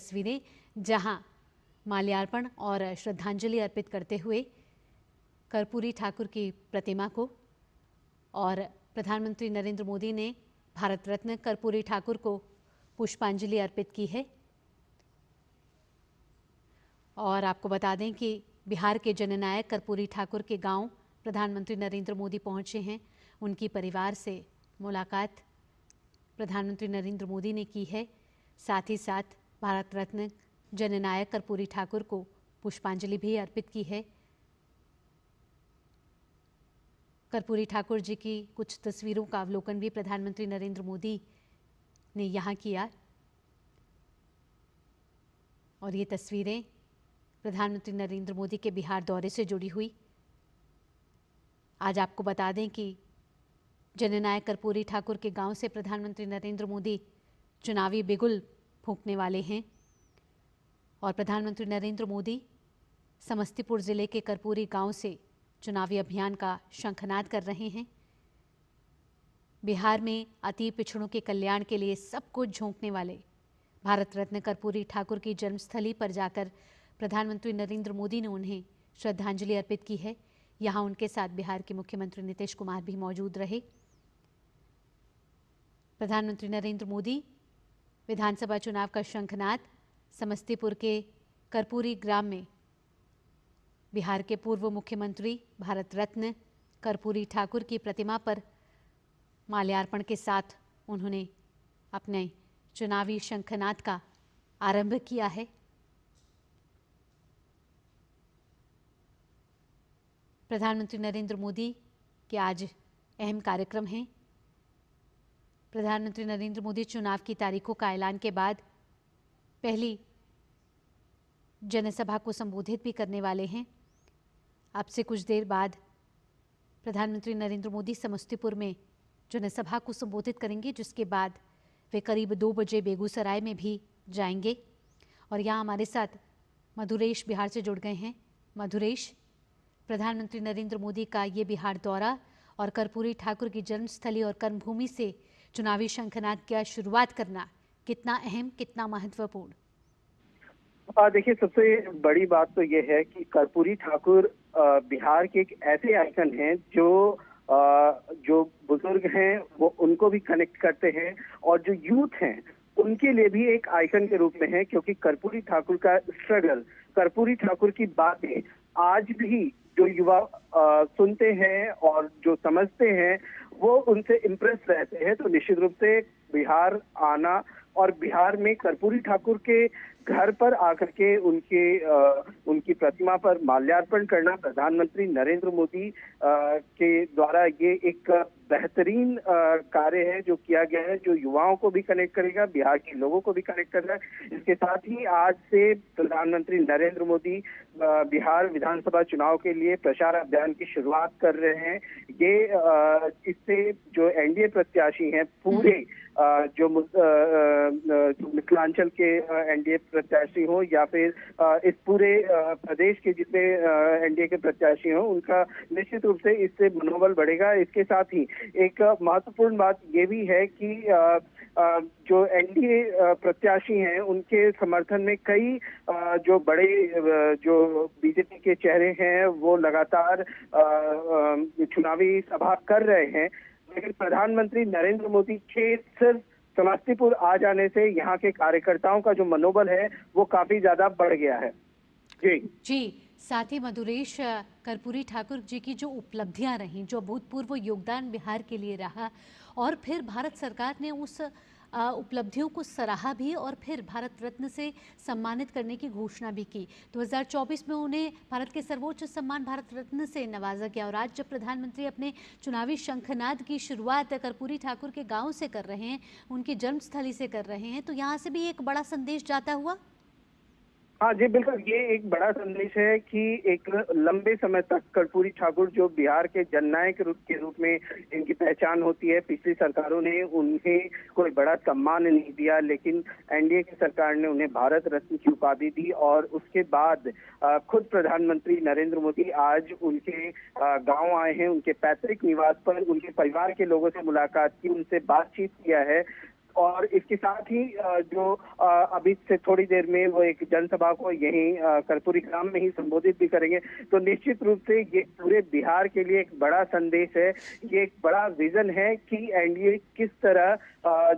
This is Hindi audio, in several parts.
तस्वीरें, जहां माल्यार्पण और श्रद्धांजलि अर्पित करते हुए कर्पूरी ठाकुर की प्रतिमा को और प्रधानमंत्री नरेंद्र मोदी ने भारत रत्न कर्पूरी ठाकुर को पुष्पांजलि अर्पित की है। और आपको बता दें कि बिहार के जननायक कर्पूरी ठाकुर के गांव प्रधानमंत्री नरेंद्र मोदी पहुंचे हैं। उनकी परिवार से मुलाकात प्रधानमंत्री नरेंद्र मोदी ने की है। साथ ही साथ भारत रत्न जननायक कर्पूरी ठाकुर को पुष्पांजलि भी अर्पित की है। कर्पूरी ठाकुर जी की कुछ तस्वीरों का अवलोकन भी प्रधानमंत्री नरेंद्र मोदी ने यहाँ किया। और ये तस्वीरें प्रधानमंत्री नरेंद्र मोदी के बिहार दौरे से जुड़ी हुई। आज आपको बता दें कि जननायक कर्पूरी ठाकुर के गांव से प्रधानमंत्री नरेंद्र मोदी चुनावी बिगुल फूंकने वाले हैं। और प्रधानमंत्री नरेंद्र मोदी समस्तीपुर जिले के कर्पूरी गांव से चुनावी अभियान का शंखनाद कर रहे हैं। बिहार में अति पिछड़ों के कल्याण के लिए सब कुछ झोंकने वाले भारत रत्न कर्पूरी ठाकुर की जन्मस्थली पर जाकर प्रधानमंत्री नरेंद्र मोदी ने उन्हें श्रद्धांजलि अर्पित की है। यहां उनके साथ बिहार के मुख्यमंत्री नीतीश कुमार भी मौजूद रहे। प्रधानमंत्री नरेंद्र मोदी विधानसभा चुनाव का शंखनाद समस्तीपुर के कर्पूरी ग्राम में बिहार के पूर्व मुख्यमंत्री भारत रत्न कर्पूरी ठाकुर की प्रतिमा पर माल्यार्पण के साथ उन्होंने अपने चुनावी शंखनाद का आरंभ किया है। प्रधानमंत्री नरेंद्र मोदी के आज अहम कार्यक्रम हैं। प्रधानमंत्री नरेंद्र मोदी चुनाव की तारीखों का ऐलान के बाद पहली जनसभा को संबोधित भी करने वाले हैं। अब से कुछ देर बाद प्रधानमंत्री नरेंद्र मोदी समस्तीपुर में जनसभा को संबोधित करेंगे, जिसके बाद वे करीब 2 बजे बेगूसराय में भी जाएंगे। और यहाँ हमारे साथ मधुरेश बिहार से जुड़ गए हैं। मधुरेश, प्रधानमंत्री नरेंद्र मोदी का ये बिहार दौरा और कर्पूरी ठाकुर की जन्मस्थली और कर्मभूमि से चुनावी शंखनाद की शुरुआत करना कितना अहम, कितना महत्वपूर्ण? देखिए, सबसे बड़ी बात तो ये है कि कर्पूरी ठाकुर बिहार के एक ऐसे आइकन हैं जो बुजुर्ग हैं वो उनको भी कनेक्ट करते हैं, और जो यूथ हैं उनके लिए भी एक आइकन के रूप में है। क्योंकि कर्पूरी ठाकुर का स्ट्रगल, कर्पूरी ठाकुर की बातें आज भी जो युवा सुनते हैं और जो समझते हैं वो उनसे इम्प्रेस रहते हैं। तो निश्चित रूप से बिहार आना और बिहार में कर्पूरी ठाकुर के घर पर आकर के उनकी प्रतिमा पर माल्यार्पण करना प्रधानमंत्री नरेंद्र मोदी के द्वारा ये एक बेहतरीन कार्य है जो किया गया है, जो युवाओं को भी कनेक्ट करेगा, बिहार के लोगों को भी कनेक्ट करेगा। इसके साथ ही आज से प्रधानमंत्री नरेंद्र मोदी बिहार विधानसभा चुनाव के लिए प्रचार अभियान की शुरुआत कर रहे हैं। ये इससे जो एनडीए प्रत्याशी हैं पूरे जो मिथिलांचल के एनडीए प्रत्याशी हो या फिर इस पूरे प्रदेश के जितने एनडीए के प्रत्याशी हो, उनका निश्चित रूप से इससे मनोबल बढ़ेगा। इसके साथ ही एक महत्वपूर्ण बात ये भी है कि जो एनडीए प्रत्याशी हैं उनके समर्थन में कई जो बड़े जो बीजेपी के चेहरे हैं वो लगातार चुनावी सभा कर रहे हैं। लेकिन प्रधानमंत्री नरेंद्र मोदी के सिर्फ समस्तीपुर आ जाने से यहाँ के कार्यकर्ताओं का जो मनोबल है वो काफी ज्यादा बढ़ गया है। जी, साथ ही मधुरेश, कर्पूरी ठाकुर जी की जो उपलब्धियां रहीं, जो भूतपूर्व योगदान बिहार के लिए रहा, और फिर भारत सरकार ने उस उपलब्धियों को सराहा भी और फिर भारत रत्न से सम्मानित करने की घोषणा भी की। 2024 में उन्हें भारत के सर्वोच्च सम्मान भारत रत्न से नवाजा गया। और आज जब प्रधानमंत्री अपने चुनावी शंखनाद की शुरुआत कर्पूरी ठाकुर के गांव से कर रहे हैं, उनकी जन्मस्थली से कर रहे हैं, तो यहाँ से भी एक बड़ा संदेश जाता हुआ। हाँ जी, बिल्कुल, ये एक बड़ा संदेश है कि एक लंबे समय तक कर्पूरी ठाकुर जो बिहार के जननायक के रूप में इनकी पहचान होती है, पिछली सरकारों ने उन्हें कोई बड़ा सम्मान नहीं दिया, लेकिन एनडीए की सरकार ने उन्हें भारत रत्न की उपाधि दी। और उसके बाद खुद प्रधानमंत्री नरेंद्र मोदी आज उनके गांव आए हैं, उनके पैतृक निवास पर उनके परिवार के लोगों से मुलाकात की, उनसे बातचीत किया है। और इसके साथ ही जो अभी से थोड़ी देर में वो एक जनसभा को यहीं कर्पूरी ग्राम में ही संबोधित भी करेंगे। तो निश्चित रूप से ये पूरे बिहार के लिए एक बड़ा संदेश है, ये एक बड़ा विजन है कि एनडीए किस तरह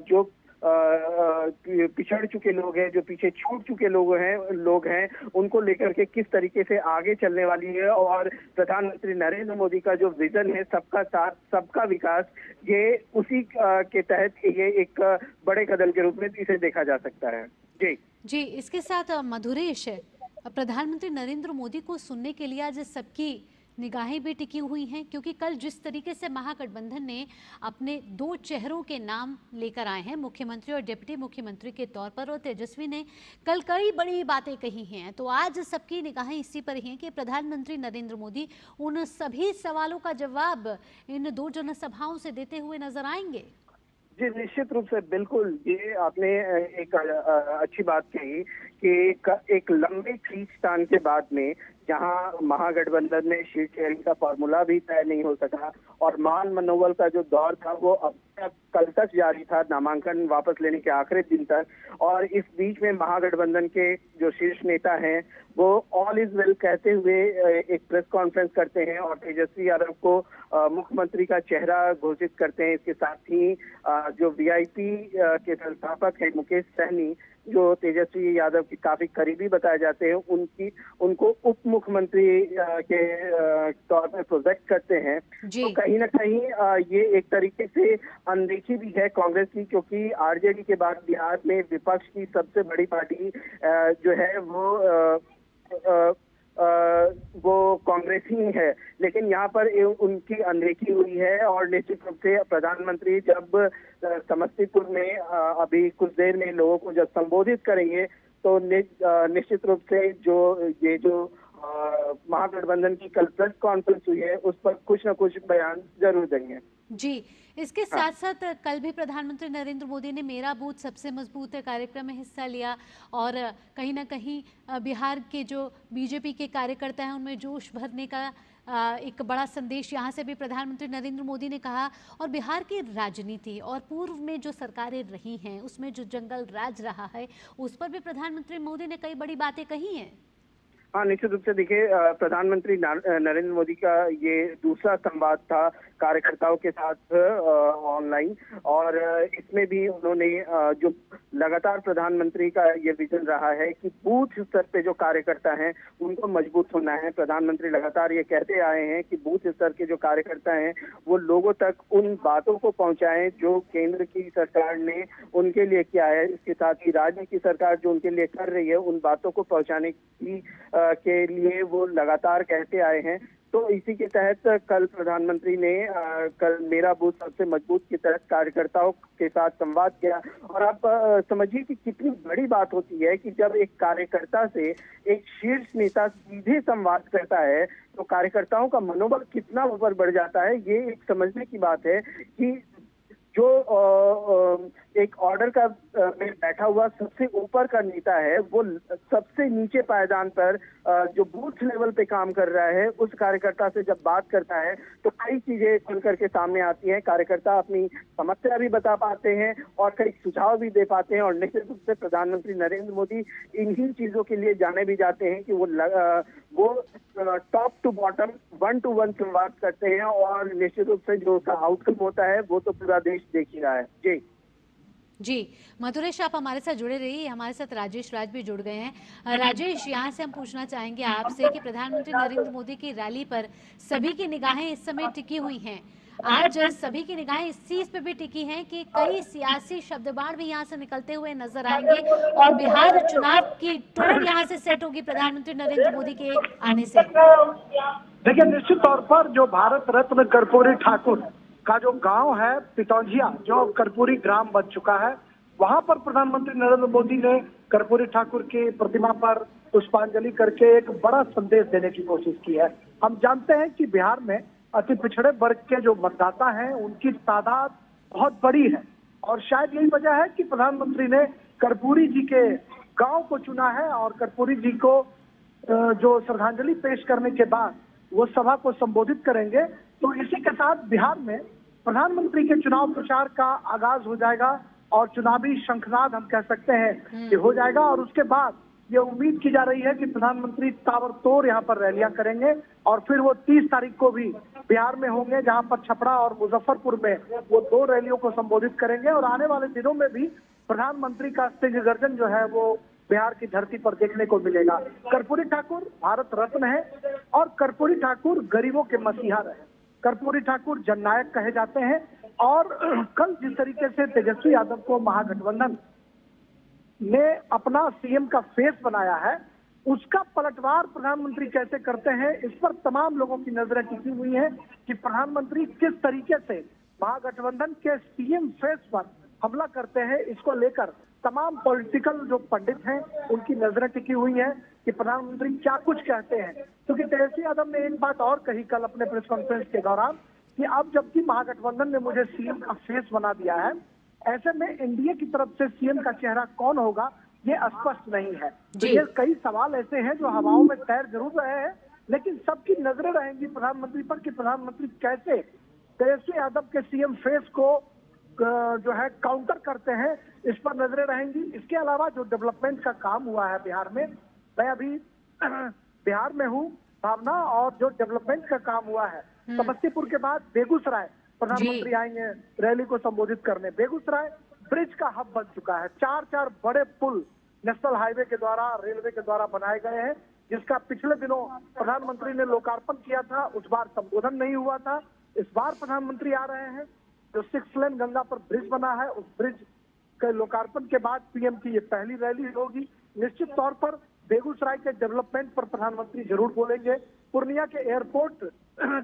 जो पिछड़ चुके लोग हैं, जो पीछे छूट चुके लोग हैं उनको लेकर के किस तरीके से आगे चलने वाली है। और प्रधानमंत्री नरेंद्र मोदी का जो विजन है सबका साथ सबका विकास, ये उसी के तहत ये एक बड़े कदम के रूप में इसे देखा जा सकता है। जी जी, इसके साथ मधुरेश, प्रधानमंत्री नरेंद्र मोदी को सुनने के लिए आज सबकी निगाहें भी टिकी हुई हैं, क्योंकि कल जिस तरीके से महागठबंधन ने अपने 2 चेहरों के नाम लेकर आए हैं, मुख्यमंत्री और डिप्टी मुख्यमंत्री के तौर पर, और तेजस्वी ने कल कई बड़ी बातें कही हैं, तो आज सबकी निगाहें इसी पर हैं कि प्रधानमंत्री नरेंद्र मोदी उन सभी सवालों का जवाब इन 2 जनसभाओं से देते हुए नजर आएंगे। जी निश्चित रूप से, बिल्कुल ये आपने एक अच्छी बात कही कि एक लंबे खींचतान के बाद में जहां महागठबंधन में सीट शेयरिंग का फॉर्मूला भी तय नहीं हो सका और मान मनोबल का जो दौर था वो अब तक कल तक जारी था, नामांकन वापस लेने के आखिरी दिन तक। और इस बीच में महागठबंधन के जो शीर्ष नेता हैं वो ऑल इज वेल कहते हुए एक प्रेस कॉन्फ्रेंस करते हैं और तेजस्वी यादव को मुख्यमंत्री का चेहरा घोषित करते हैं। इसके साथ ही जो वीआईपी के संस्थापक है मुकेश सहनी, जो तेजस्वी यादव की काफी करीबी बताए जाते हैं, उनको उप मुख्यमंत्री के तौर पर प्रोजेक्ट करते हैं। तो कहीं ना कहीं ये एक तरीके से अनदेखी भी है कांग्रेस की, क्योंकि आरजेडी के बाद बिहार में विपक्ष की सबसे बड़ी पार्टी जो है वो कांग्रेस ही है। लेकिन यहाँ पर उनकी अनदेखी हुई है और निश्चित रूप से प्रधानमंत्री जब समस्तीपुर में अभी कुछ देर में लोगों को जब संबोधित करेंगे तो निश्चित रूप से जो महागठबंधन की कल प्रेस कॉन्फ्रेंस हुई है उस पर कुछ न कुछ बयान जरूर देंगे। जी, इसके साथ साथ कल भी प्रधानमंत्री नरेंद्र मोदी ने मेरा बूथ सबसे मजबूत है कार्यक्रम में हिस्सा लिया और कहीं ना कहीं बिहार के जो बीजेपी के कार्यकर्ता हैं उनमें जोश भरने का एक बड़ा संदेश यहाँ से भी प्रधानमंत्री नरेंद्र मोदी ने कहा। और बिहार की राजनीति और पूर्व में जो सरकारें रही हैं उसमें जो जंगल राज रहा है उस पर भी प्रधानमंत्री मोदी ने कई बड़ी बातें कही हैं। हाँ निश्चित रूप से, देखिए प्रधानमंत्री नरेंद्र मोदी का ये दूसरा संवाद था कार्यकर्ताओं के साथ ऑनलाइन, और इसमें भी उन्होंने जो लगातार प्रधानमंत्री का ये विजन रहा है कि बूथ स्तर पे जो कार्यकर्ता हैं उनको मजबूत होना है। प्रधानमंत्री लगातार ये कहते आए हैं कि बूथ स्तर के जो कार्यकर्ता हैं वो लोगों तक उन बातों को पहुंचाएं जो केंद्र की सरकार ने उनके लिए किया है, इसके साथ ही राज्य की सरकार जो उनके लिए कर रही है उन बातों को पहुंचाने के लिए वो लगातार कहते आए हैं। तो इसी के तहत कल प्रधानमंत्री ने कल मेरा बूथ सबसे मजबूत के तहत कार्यकर्ताओं के साथ संवाद किया। और आप समझिए कि कितनी बड़ी बात होती है कि जब एक कार्यकर्ता से एक शीर्ष नेता सीधे संवाद करता है तो कार्यकर्ताओं का मनोबल कितना ऊपर बढ़ जाता है। ये एक समझने की बात है कि जो एक ऑर्डर का में बैठा हुआ सबसे ऊपर का नेता है वो सबसे नीचे पायदान पर जो बूथ लेवल पे काम कर रहा है उस कार्यकर्ता से जब बात करता है तो कई चीजें खुल करके सामने आती हैं। कार्यकर्ता अपनी समस्या भी बता पाते हैं और कई सुझाव भी दे पाते हैं। और निश्चित रूप से प्रधानमंत्री नरेंद्र मोदी इन्हीं चीजों के लिए जाने भी जाते हैं कि वो टॉप टू बॉटम 1-to-1 संवाद करते हैं और निश्चित रूप से जो उसका आउटकम होता है वो तो पूरा देश देख ही रहा है। जी जी, मधुरेश आप हमारे साथ जुड़े रहिए। हमारे साथ राजेश राज भी जुड़ गए हैं। राजेश, यहाँ से हम पूछना चाहेंगे आपसे कि प्रधानमंत्री नरेंद्र मोदी की रैली पर सभी की निगाहें इस समय टिकी हुई हैं। आज सभी की निगाहें इस चीज पे भी टिकी हैं कि कई सियासी शब्दबाण भी यहाँ से निकलते हुए नजर आएंगे और बिहार चुनाव की टोन यहाँ से सेट होगी प्रधानमंत्री नरेंद्र मोदी के आने से। देखिए, निश्चित तौर पर जो भारत रत्न कर्पूरी ठाकुर का जो गांव है पितौजिया, जो कर्पूरी ग्राम बन चुका है, वहां पर प्रधानमंत्री नरेंद्र मोदी ने कर्पूरी ठाकुर की प्रतिमा पर पुष्पांजलि करके एक बड़ा संदेश देने की कोशिश की है। हम जानते हैं कि बिहार में अति पिछड़े वर्ग के जो मतदाता हैं उनकी तादाद बहुत बड़ी है और शायद यही वजह है कि प्रधानमंत्री ने कर्पूरी जी के गांव को चुना है और कर्पूरी जी को जो श्रद्धांजलि पेश करने के बाद वो सभा को संबोधित करेंगे। तो इसी के साथ बिहार में प्रधानमंत्री के चुनाव प्रचार का आगाज हो जाएगा। और चुनावी शंखनाद हम कह सकते हैं कि हो जाएगा। और उसके बाद ये उम्मीद की जा रही है कि प्रधानमंत्री ताबड़तोड़ यहाँ पर रैलियां करेंगे और फिर वो 30 तारीख को भी बिहार में होंगे, जहां पर छपरा और मुजफ्फरपुर में वो 2 रैलियों को संबोधित करेंगे। और आने वाले दिनों में भी प्रधानमंत्री का सिंह गर्जन जो है वो बिहार की धरती पर देखने को मिलेगा। कर्पूरी ठाकुर भारत रत्न है और कर्पूरी ठाकुर गरीबों के मसीहा रहे। कर्पूरी ठाकुर जननायक कहे जाते हैं और कल जिस तरीके से तेजस्वी यादव को महागठबंधन ने अपना सीएम का फेस बनाया है, उसका पलटवार प्रधानमंत्री कैसे करते हैं, इस पर तमाम लोगों की नजरें टिकी हुई हैं कि प्रधानमंत्री किस तरीके से महागठबंधन के सीएम फेस पर हमला करते हैं। इसको लेकर तमाम पॉलिटिकल जो पंडित हैं उनकी नजरें टिकी हुई हैं कि प्रधानमंत्री क्या कुछ कहते हैं। क्योंकि तेजस्वी यादव ने एक बात और कही कल अपने प्रेस कॉन्फ्रेंस के दौरान कि अब जबकि महागठबंधन ने मुझे सीएम का फेस बना दिया है, ऐसे में एनडीए की तरफ से सीएम का चेहरा कौन होगा ये स्पष्ट नहीं है। तो ये कई सवाल ऐसे हैं जो हवाओं में तैर जरूर रहे हैं, लेकिन सबकी नजरें रहेंगी प्रधानमंत्री पर कि प्रधानमंत्री कैसे तेजस्वी यादव के सीएम फेस को जो है काउंटर करते हैं, इस पर नजरें रहेंगी। इसके अलावा जो डेवलपमेंट का काम हुआ है बिहार में, मैं अभी बिहार में हूँ भावना, और जो डेवलपमेंट का काम हुआ है समस्तीपुर के बाद बेगूसराय प्रधानमंत्री आएंगे रैली को संबोधित करने। बेगूसराय ब्रिज का हब बन चुका है। 4 बड़े पुल नेशनल हाईवे के द्वारा, रेलवे के द्वारा बनाए गए हैं, जिसका पिछले दिनों प्रधानमंत्री ने लोकार्पण किया था। उस बार संबोधन नहीं हुआ था, इस बार प्रधानमंत्री आ रहे हैं। जो 6 लेन गंगा पर ब्रिज बना है, उस ब्रिज के लोकार्पण के बाद पीएम की ये पहली रैली होगी। निश्चित तौर पर बेगूसराय के डेवलपमेंट पर प्रधानमंत्री जरूर बोलेंगे। पूर्णिया के एयरपोर्ट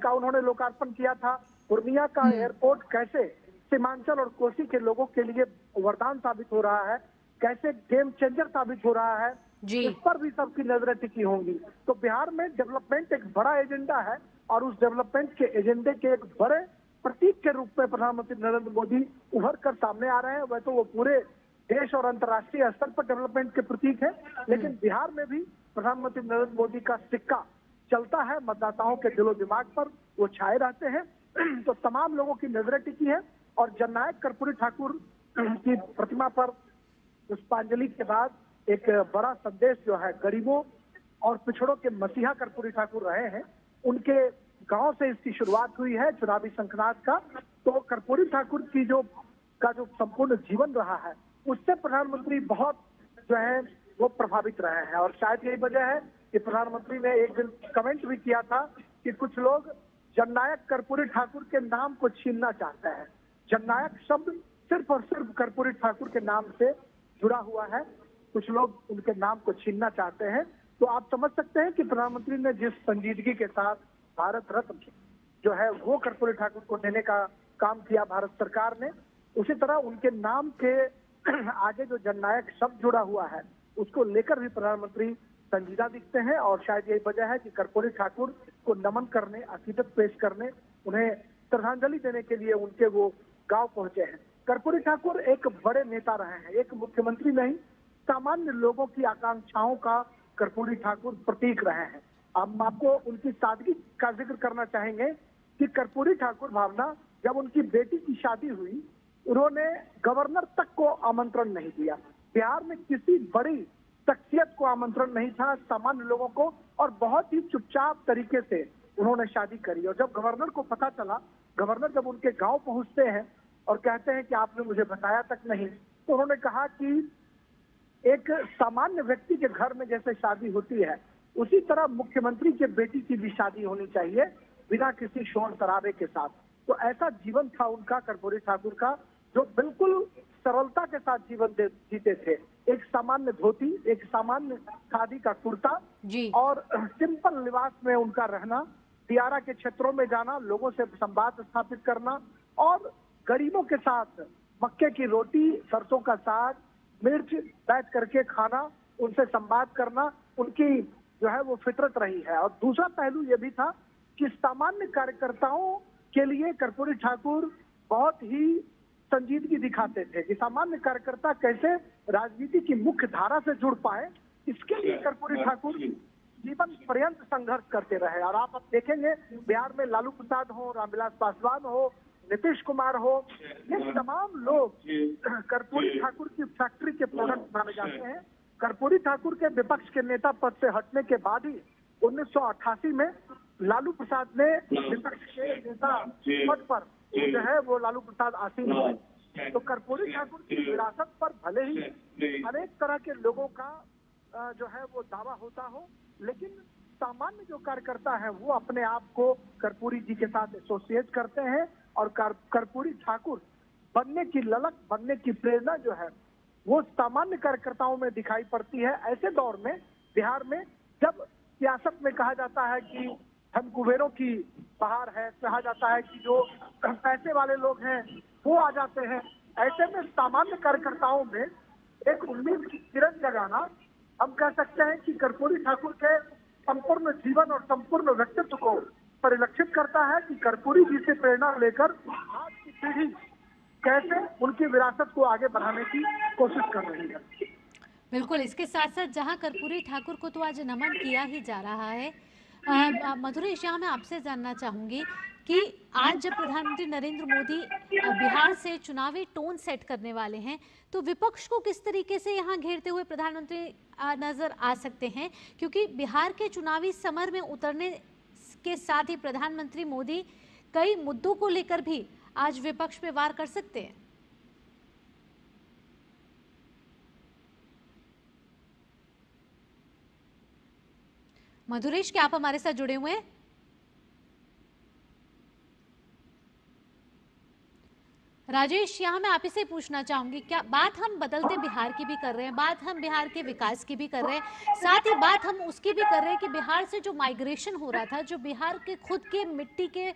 का उन्होंने लोकार्पण किया था। पूर्णिया का एयरपोर्ट कैसे सीमांचल और कोसी के लोगों के लिए वरदान साबित हो रहा है, कैसे गेम चेंजर साबित हो रहा है, इस पर भी सबकी नजरें टिकी होंगी। तो बिहार में डेवलपमेंट एक बड़ा एजेंडा है और उस डेवलपमेंट के एजेंडे के एक बड़े प्रतीक के रूप में प्रधानमंत्री नरेंद्र मोदी उभर कर सामने आ रहे हैं। वह तो वो पूरे देश और अंतर्राष्ट्रीय स्तर पर डेवलपमेंट के प्रतीक है, लेकिन बिहार में भी प्रधानमंत्री नरेंद्र मोदी का सिक्का चलता है, मतदाताओं के दिलो दिमाग पर वो छाए रहते हैं। तो तमाम लोगों की नजरें टिकी है और जननायक कर्पूरी ठाकुर की प्रतिमा पर पुष्पांजलि के बाद एक बड़ा संदेश जो है गरीबों और पिछड़ों के मसीहा कर्पूरी ठाकुर रहे हैं, उनके गांव से इसकी शुरुआत हुई है चुनावी शंखनाद का। तो कर्पूरी ठाकुर की जो संपूर्ण जीवन रहा है, उससे प्रधानमंत्री बहुत जो है वो प्रभावित रहे हैं। और शायद यही वजह है कि प्रधानमंत्री ने एक दिन कमेंट भी किया था कि कुछ लोग जननायक कर्पूरी ठाकुर के नाम को छीनना चाहते हैं। जननायक शब्द सिर्फ और सिर्फ कर्पूरी ठाकुर के नाम से जुड़ा हुआ है, कुछ लोग उनके नाम को छीनना चाहते हैं। तो आप समझ सकते हैं कि प्रधानमंत्री ने जिस संजीदगी के साथ भारत रत्न जो है वो कर्पूरी ठाकुर को देने का काम किया भारत सरकार ने, उसी तरह उनके नाम के आगे जो जननायक शब्द जुड़ा हुआ है उसको लेकर भी प्रधानमंत्री संजीदा दिखते हैं। और शायद यही वजह है कि कर्पूरी ठाकुर को नमन करने, अकीदत पेश करने, उन्हें श्रद्धांजलि देने के लिए उनके वो गांव पहुंचे हैं। कर्पूरी ठाकुर एक बड़े नेता रहे हैं, एक मुख्यमंत्री नहीं, सामान्य लोगों की आकांक्षाओं का कर्पूरी ठाकुर प्रतीक रहे हैं। अब आपको उनकी सादगी का जिक्र करना चाहेंगे कि कर्पूरी ठाकुर भावना, जब उनकी बेटी की शादी हुई, उन्होंने गवर्नर तक को आमंत्रण नहीं दिया। बिहार में किसी बड़ी शख्सियत को आमंत्रण नहीं था, सामान्य लोगों को, और बहुत ही चुपचाप तरीके से उन्होंने शादी करी। और जब गवर्नर को पता चला, गवर्नर जब उनके गांव पहुंचते हैं और कहते हैं कि आपने मुझे बताया तक नहीं, तो उन्होंने कहा कि एक सामान्य व्यक्ति के घर में जैसे शादी होती है, उसी तरह मुख्यमंत्री के बेटी की भी शादी होनी चाहिए, बिना किसी शोर शराबे के साथ। तो ऐसा जीवन था उनका, कर्पूरी ठाकुर का, जो बिल्कुल सरलता के साथ जीवन जीते थे। एक सामान्य धोती, एक सामान्य खादी का कुर्ता और सिंपल लिबास में उनका रहना, दियारा के क्षेत्रों में जाना, लोगों से संवाद स्थापित करना और गरीबों के साथ मक्के की रोटी, सरसों का साग, मिर्च बैठ करके खाना, उनसे संवाद करना, उनकी जो है वो फितरत रही है। और दूसरा पहलू ये भी था कि सामान्य कार्यकर्ताओं के लिए कर्पूरी ठाकुर बहुत ही संजीदगी दिखाते थे कि सामान्य कार्यकर्ता कैसे राजनीति की मुख्य धारा से जुड़ पाए, इसके लिए कर्पूरी ठाकुर जीवन पर्यंत संघर्ष करते रहे। और आप अब देखेंगे बिहार में लालू प्रसाद हो, रामविलास पासवान हो, नीतीश कुमार हो, ये तमाम लोग कर्पूरी ठाकुर की फैक्ट्री के प्रोडक्ट माने जाते हैं। कर्पूरी ठाकुर के विपक्ष के नेता पद से हटने के बाद ही 1988 में लालू प्रसाद ने विपक्ष के नेता पद पर जो है वो लालू प्रसाद आसीन हुए। तो कर्पूरी ठाकुर की विरासत पर भले ही अनेक तरह के लोगों का जो है वो दावा होता हो, लेकिन सामान्य जो कार्यकर्ता है वो अपने आप को कर्पूरी जी के साथ एसोसिएट करते हैं और कर्पूरी ठाकुर बनने की ललक, बनने की प्रेरणा जो है वो सामान्य कार्यकर्ताओं में दिखाई पड़ती है। ऐसे दौर में बिहार में जब सियासत में कहा जाता है कि हम कुबेरों की बहार है, कहा जाता है कि जो पैसे वाले लोग हैं वो आ जाते हैं, ऐसे में सामान्य कार्यकर्ताओं में एक उम्मीद की किरण जगाना, हम कह सकते हैं कि कर्पूरी ठाकुर के संपूर्ण जीवन और संपूर्ण व्यक्तित्व को परिलक्षित करता है कि कर्पूरी जी से प्रेरणा लेकर आज की पीढ़ी कैसे उनकी विरासत को आगे बढ़ाने की कोशिश कर रही है। बिल्कुल, इसके साथ साथ जहां कर्पूरी ठाकुर को तो आज नमन किया ही जा रहा है, मधुरेश, यहाँ मैं आपसे जानना चाहूंगी कि आज जब प्रधानमंत्री नरेंद्र मोदी बिहार से चुनावी टोन सेट करने वाले हैं, तो विपक्ष को किस तरीके से यहाँ घेरते हुए प्रधानमंत्री नजर आ सकते हैं? क्योंकि बिहार के चुनावी समर में उतरने के साथ ही प्रधानमंत्री मोदी कई मुद्दों को लेकर भी आज विपक्ष पे वार कर सकते हैं। मधुरेश, क्या आप हमारे साथ जुड़े हुए हैं? राजेश, यहाँ मैं आप ही से पूछना चाहूंगी, क्या बात हम बदलते बिहार की भी कर रहे हैं, बात हम बिहार के विकास की भी कर रहे हैं, साथ ही बात हम उसकी भी कर रहे हैं कि बिहार से जो माइग्रेशन हो रहा था, जो बिहार के खुद के मिट्टी के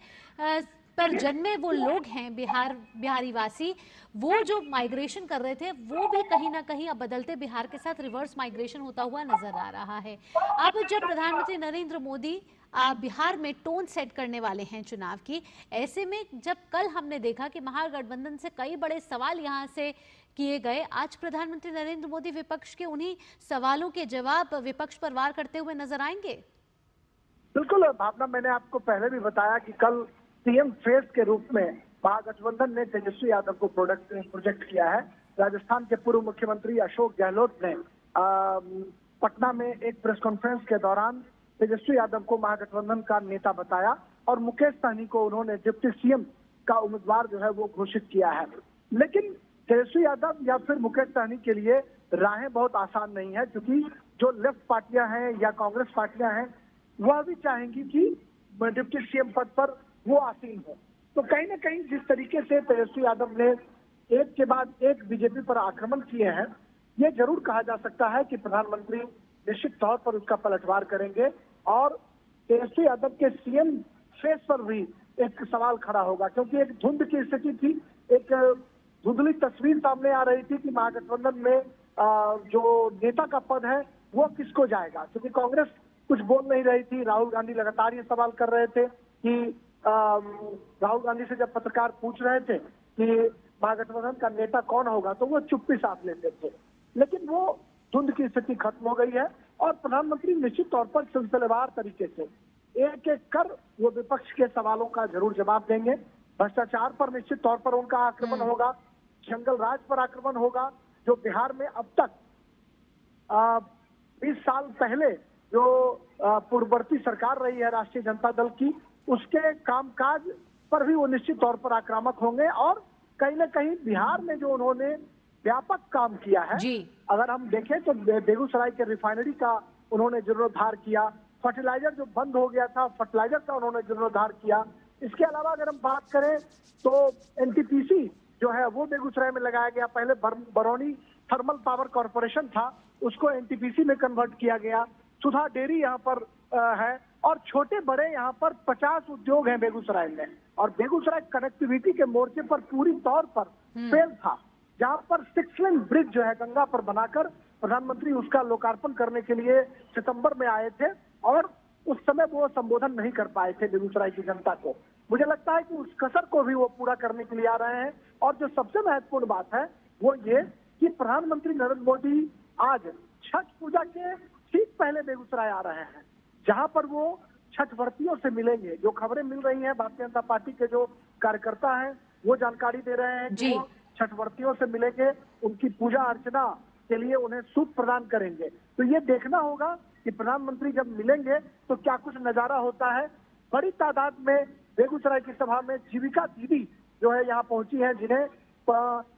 पर जन्मे वो लोग हैं, बिहारी वासी, वो जो माइग्रेशन कर रहे थे वो भी कहीं ना कहीं अब बदलते बिहार के साथ रिवर्स माइग्रेशन होता हुआ नजर आ रहा है। अब जब प्रधानमंत्री नरेंद्र मोदी बिहार में टोन सेट करने वाले हैं चुनाव की, ऐसे में जब कल हमने देखा कि महागठबंधन से कई बड़े सवाल यहां से किए गए, आज प्रधानमंत्री नरेंद्र मोदी विपक्ष के उन्हीं सवालों के जवाब विपक्ष पर वार करते हुए नजर आएंगे। बिल्कुल भावना, मैंने आपको पहले भी बताया कि कल सीएम फेस के रूप में महागठबंधन ने तेजस्वी यादव को प्रोजेक्ट किया है। राजस्थान के पूर्व मुख्यमंत्री अशोक गहलोत ने पटना में एक प्रेस कॉन्फ्रेंस के दौरान तेजस्वी यादव को महागठबंधन का नेता बताया और मुकेश सहनी को उन्होंने डिप्टी सीएम का उम्मीदवार जो है वो घोषित किया है। लेकिन तेजस्वी यादव या फिर मुकेश सहनी के लिए राहें बहुत आसान नहीं है, क्योंकि जो लेफ्ट पार्टियां हैं या कांग्रेस पार्टियां हैं वह भी चाहेंगी कि डिप्टी सीएम पद पर वो आसीन हो। तो कहीं ना कहीं जिस तरीके से तेजस्वी यादव ने एक के बाद एक बीजेपी पर आक्रमण किए हैं, ये जरूर कहा जा सकता है कि प्रधानमंत्री निश्चित तौर पर उसका पलटवार करेंगे और तेजस्वी यादव के सीएम फेस पर भी एक सवाल खड़ा होगा, क्योंकि एक धुंध की स्थिति थी, एक धुंधली तस्वीर सामने आ रही थी कि महागठबंधन में जो नेता का पद है वो किसको जाएगा, क्योंकि कांग्रेस कुछ बोल नहीं रही थी। राहुल गांधी लगातार ये सवाल कर रहे थे कि राहुल गांधी से जब पत्रकार पूछ रहे थे कि महागठबंधन का नेता कौन होगा, तो वो चुप्पी साध लेते थे। लेकिन वो धुंध की स्थिति खत्म हो गई है और प्रधानमंत्री निश्चित तौर पर सिलसिलेवार तरीके से एक एक कर वो विपक्ष के सवालों का जरूर जवाब देंगे। भ्रष्टाचार पर निश्चित तौर पर उनका आक्रमण होगा, जंगल राज पर आक्रमण होगा, जो बिहार में अब तक 20 साल पहले जो पूर्ववर्ती सरकार रही है राष्ट्रीय जनता दल की, उसके कामकाज पर भी वो निश्चित तौर पर आक्रामक होंगे। और कहीं ना कहीं बिहार में जो उन्होंने व्यापक काम किया है, अगर हम देखें तो बेगूसराय के रिफाइनरी का उन्होंने जीर्णोद्धार किया, फर्टिलाइजर जो बंद हो गया था फर्टिलाइजर का उन्होंने जीर्णोद्धार किया। इसके अलावा अगर हम बात करें तो एनटीपीसी जो है वो बेगूसराय में लगाया गया, पहले बरौनी थर्मल पावर कॉर्पोरेशन था, उसको एनटीपीसी में कन्वर्ट किया गया। सुधा डेयरी यहाँ पर है और छोटे बड़े यहाँ पर 50 उद्योग हैं बेगूसराय में। और बेगूसराय कनेक्टिविटी के मोर्चे पर पूरी तौर पर फेल था, जहाँ पर 6 लेन ब्रिज जो है गंगा पर बनाकर प्रधानमंत्री उसका लोकार्पण करने के लिए सितंबर में आए थे और उस समय वो संबोधन नहीं कर पाए थे बेगूसराय की जनता को। मुझे लगता है कि उस कसर को भी वो पूरा करने के लिए आ रहे हैं। और जो सबसे महत्वपूर्ण बात है वो ये कि प्रधानमंत्री नरेंद्र मोदी आज छठ पूजा के ठीक पहले बेगूसराय आ रहे हैं, जहां पर वो छठवर्तियों से मिलेंगे। जो खबरें मिल रही हैं, भारतीय जनता पार्टी के जो कार्यकर्ता हैं वो जानकारी दे रहे हैं कि वो छठवर्तियों से मिलेंगे, उनकी पूजा अर्चना के लिए उन्हें सूप प्रदान करेंगे। तो ये देखना होगा कि प्रधानमंत्री जब मिलेंगे तो क्या कुछ नजारा होता है। बड़ी तादाद में बेगूसराय की सभा में जीविका दीदी जो है यहाँ पहुंची है, जिन्हें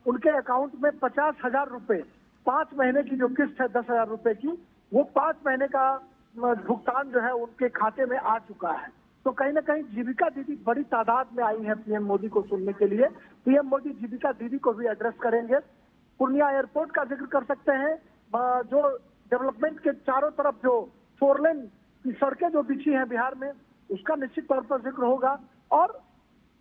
उनके अकाउंट में 50,000 रुपए, 5 महीने की जो किस्त है 10,000 रुपए की, वो 5 महीने का भुगतान जो है उनके खाते में आ चुका है। तो कहीं ना कहीं जीविका दीदी बड़ी तादाद में आई है पीएम मोदी को सुनने के लिए। पीएम मोदी जीविका दीदी को भी एड्रेस करेंगे। पूर्णिया एयरपोर्ट का जिक्र कर सकते हैं, जो डेवलपमेंट के चारों तरफ जो 4 लेन की सड़कें जो बिछी हैं बिहार में, उसका निश्चित तौर पर जिक्र होगा। और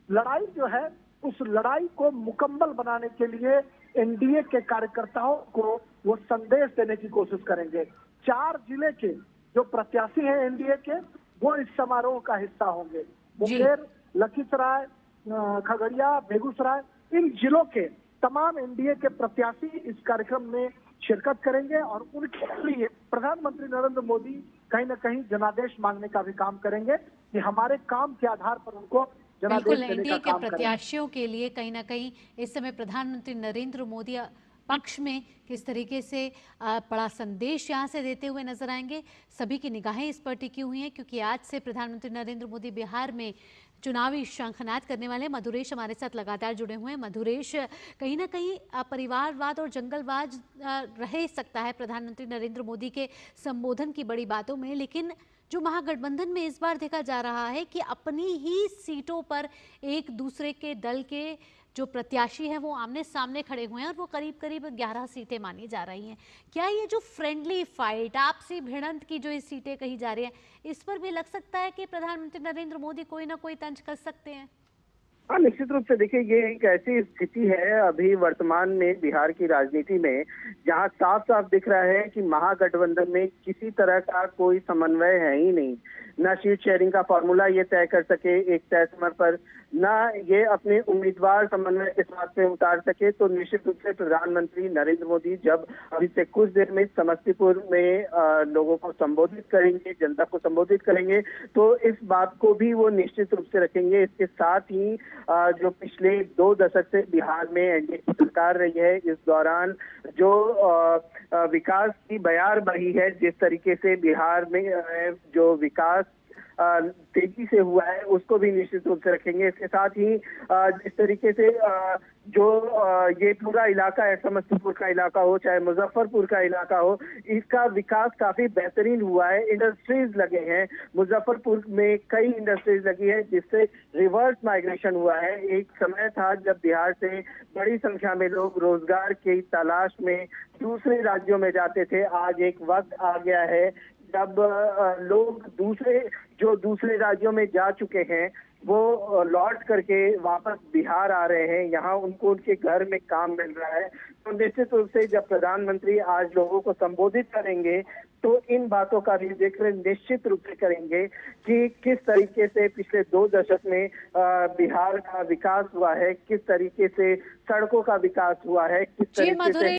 लड़ाई जो है, उस लड़ाई को मुकम्मल बनाने के लिए एनडीए के कार्यकर्ताओं को वो संदेश देने की कोशिश करेंगे। 4 जिले के जो प्रत्याशी हैं एनडीए के, वो इस समारोह का हिस्सा होंगे। मुंगेर, लखीसराय, खगड़िया, बेगूसराय, इन जिलों के तमाम एनडीए के प्रत्याशी इस कार्यक्रम में शिरकत करेंगे और उनके लिए प्रधानमंत्री नरेंद्र मोदी कहीं ना कहीं जनादेश मांगने का भी काम करेंगे कि हमारे काम के आधार पर उनको जनादेश बिल्कुल, देने एनडीए का के काम करें। प्रत्याशियों के लिए कहीं ना कहीं इस समय प्रधानमंत्री नरेंद्र मोदी पक्ष में किस तरीके से बड़ा संदेश यहाँ से देते हुए नजर आएंगे। सभी की निगाहें इस पर टिकी हुई हैं क्योंकि आज से प्रधानमंत्री नरेंद्र मोदी बिहार में चुनावी शंखनाद करने वाले। मधुरेश हमारे साथ लगातार जुड़े हुए हैं। मधुरेश, कहीं ना कहीं परिवारवाद और जंगलवाद रह सकता है प्रधानमंत्री नरेंद्र मोदी के संबोधन की बड़ी बातों में, लेकिन जो महागठबंधन में इस बार देखा जा रहा है कि अपनी ही सीटों पर एक दूसरे के दल के जो प्रत्याशी हैं वो आमने सामने खड़े हुए हैं और वो करीब करीब 11 सीटें मानी जा रही हैं। क्या ये जो फ्रेंडली फाइट, आपसी भिड़ंत की जो ये सीटें कही जा रही हैं, इस पर भी लग सकता है कि प्रधानमंत्री नरेंद्र मोदी कोई ना कोई तंज कस सकते हैं? हाँ, निश्चित रूप से देखिए, ये एक ऐसी स्थिति है अभी वर्तमान में बिहार की राजनीति में, जहां साफ साफ दिख रहा है कि महागठबंधन में किसी तरह का कोई समन्वय है ही नहीं। ना सीट शेयरिंग का फॉर्मूला ये तय कर सके एक तय समय पर, ना ये अपने उम्मीदवार समन्वय के साथ में उतार सके। तो निश्चित रूप से प्रधानमंत्री नरेंद्र मोदी जब अभी से कुछ देर में समस्तीपुर में लोगों को संबोधित करेंगे, जनता को संबोधित करेंगे, तो इस बात को भी वो निश्चित रूप से रखेंगे। इसके साथ ही जो पिछले 2 दशक से बिहार में एनडीए की सरकार रही है, इस दौरान जो विकास की बयार बही है, जिस तरीके से बिहार में जो विकास तेजी से हुआ है, उसको भी निश्चित रूप से रखेंगे। इसके साथ ही जिस तरीके से जो ये पूरा इलाका है, समस्तीपुर का इलाका हो चाहे मुजफ्फरपुर का इलाका हो, इसका विकास काफी बेहतरीन हुआ है। इंडस्ट्रीज लगे हैं, मुजफ्फरपुर में कई इंडस्ट्रीज लगी है, जिससे रिवर्स माइग्रेशन हुआ है। एक समय था जब बिहार से बड़ी संख्या में लोग रोजगार की तलाश में दूसरे राज्यों में जाते थे। आज एक वक्त आ गया है जब लोग दूसरे राज्यों में जा चुके हैं, वो लौट करके वापस बिहार आ रहे हैं। यहाँ उनको उनके घर में काम मिल रहा है। तो निश्चित रूप से जब प्रधानमंत्री आज लोगों को संबोधित करेंगे तो इन बातों का भी जिक्र निश्चित रूप से करेंगे कि किस तरीके से पिछले 2 दशक में बिहार का विकास हुआ है, किस तरीके से सड़कों का विकास हुआ है, किस तरीके से